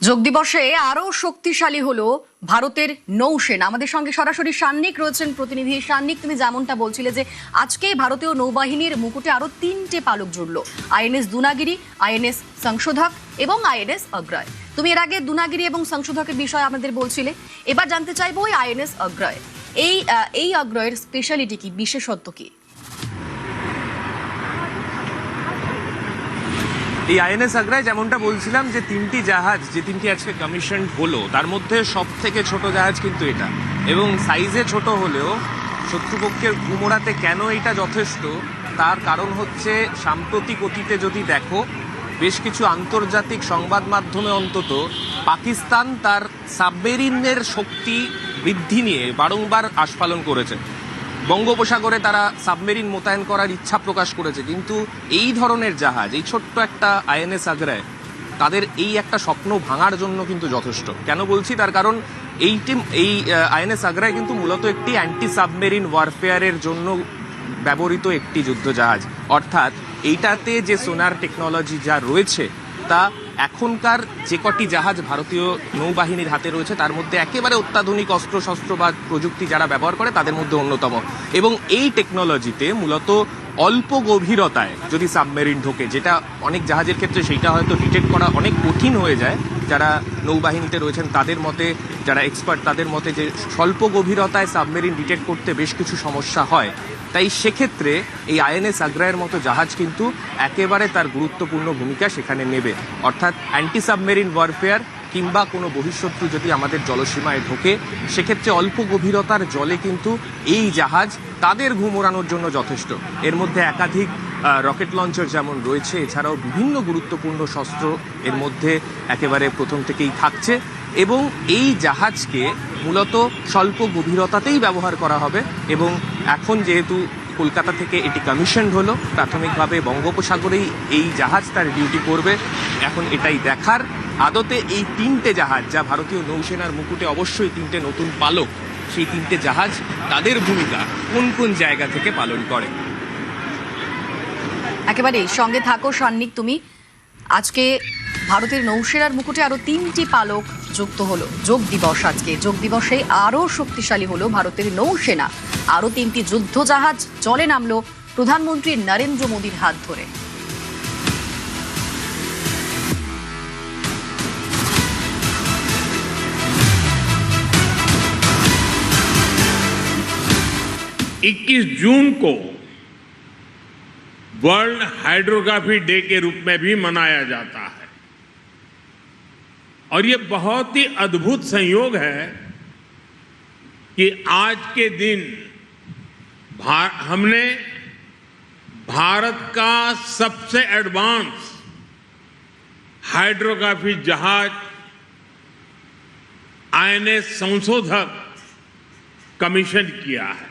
যোগ দিবসে আরো শক্তিশালী হলো ভারতের নৌসেনা। আমাদের সঙ্গে সরাসরি সান্নিক রয়েছেন প্রতিনিধি। সান্নিক, তুমি যেমনটা বলছিলে যে আজকে ভারতীয় নৌবাহিনীর মুকুটে আরো 3টে পালক জুড়লো, আইএনএস দুনাগিরি, আইএনএস সংশোধক এবং আইএনএস অগ্রয়। তুমি এর আগে দুনাগিরি এবং সংশোধকের বিষয়ে আমাদের বলছিলে, এবার জানতে চাইবো ওই আইএনএস অগ্রয়, এই অগ্রয়ের স্পেশালিটি কি, বিশেষত্ব কি? এই আইএনএস আগ্রায় যেমনটা বলছিলাম যে 3টি জাহাজ, যে 3টি আজকে কমিশন হলো, তার মধ্যে সব থেকে ছোট জাহাজ কিন্তু এটা, এবং সাইজে ছোট হলেও শত্রুপক্ষের কুমোড়াতে কেন এটা যথেষ্ট তার কারণ হচ্ছে সাম্প্রতিক অতীতে যদি দেখো, বেশ কিছু আন্তর্জাতিক সংবাদ মাধ্যমে অন্তত পাকিস্তান তার সাবমেরিনের শক্তি বৃদ্ধি নিয়ে বারংবার আস্ফালন করেছে। বঙ্গোপসাগরে তারা সাবমেরিন মোতায়েন করার ইচ্ছা প্রকাশ করেছে, কিন্তু এই ধরনের জাহাজ, এই ছোট্ট একটা আইএনএস আগ্রায় তাদের এই একটা স্বপ্ন ভাঙার জন্য কিন্তু যথেষ্ট। কেন বলছি, তার কারণ এই আইএনএস আগ্রায় কিন্তু মূলত একটি অ্যান্টি সাবমেরিন ওয়ারফেয়ারের জন্য ব্যবহৃত একটি যুদ্ধ জাহাজ। অর্থাৎ এইটাতে যে সোনার টেকনোলজি যা রয়েছে তা এখনকার যে কটি জাহাজ ভারতীয় নৌবাহিনীর হাতে রয়েছে তার মধ্যে একেবারে অত্যাধুনিক অস্ত্রশস্ত্র বা প্রযুক্তি যারা ব্যবহার করে তাদের মধ্যে অন্যতম। এবং এই টেকনোলজিতে মূলত অল্প গভীরতায় যদি সাবমেরিন ঢোকে, যেটা অনেক জাহাজের ক্ষেত্রে সেইটা হয়তো ডিটেক্ট করা অনেক কঠিন হয়ে যায়, যারা নৌবাহিনীতে রয়েছেন তাদের মতে, যারা এক্সপার্ট তাদের মতে, যে স্বল্প গভীরতায় সাবমেরিন ডিটেক্ট করতে বেশ কিছু সমস্যা হয়। তাই সেক্ষেত্রে এই আইএনএস আগ্রায়ের মতো জাহাজ কিন্তু একেবারে তার গুরুত্বপূর্ণ ভূমিকা সেখানে নেবে। অর্থাৎ অ্যান্টি সাবমেরিন ওয়ারফেয়ার কিংবা কোনো বহিঃশত্রু যদি আমাদের জলসীমায় ঢোকে, সেক্ষেত্রে অল্প গভীরতার জলে কিন্তু এই জাহাজ তাদের ঘুম ওড়ানোর জন্য যথেষ্ট। এর মধ্যে একাধিক রকেট লঞ্চার যেমন রয়েছে, এছাড়াও বিভিন্ন গুরুত্বপূর্ণ শস্ত্র এর মধ্যে একেবারে প্রথম থেকেই থাকছে। এবং এই জাহাজকে মূলত স্বল্প গভীরতাতেই ব্যবহার করা হবে। এবং এখন যেহেতু কলকাতা থেকে এটি কমিশনড হলো, প্রাথমিকভাবে বঙ্গোপসাগরেই এই জাহাজ তার ডিউটি করবে। এখন এটাই দেখার, আদতে এই 3টে জাহাজ, যা ভারতীয় নৌসেনার মুকুটে অবশ্যই 3টে নতুন পালক, সেই 3টে জাহাজ তাদের ভূমিকা কোন কোন জায়গা থেকে পালন করে। একেবারে সঙ্গে থাকো সান্নিক তুমি। আজকে ভারতের নৌসেনার মুকুটে আরো 3টি পালক যুক্ত হলো। যোগ দিবস আজকে, যোগ দিবসে আরো শক্তিশালী হলো ভারতের নৌসেনা। আরো 3টি যুদ্ধ জাহাজ জলে নামলো প্রধানমন্ত্রী নরেন্দ্র মোদীর হাত ধরে। इक्कीस जून को वर्ल्ड हाइड्रोग्राफी डे के रूप में भी मनाया जाता है, और ये बहुत ही अद्भुत संयोग है कि आज के दिन हमने भारत का सबसे एडवांस हाइड्रोग्राफी जहाज आईएनएस संशोधक कमीशन किया है।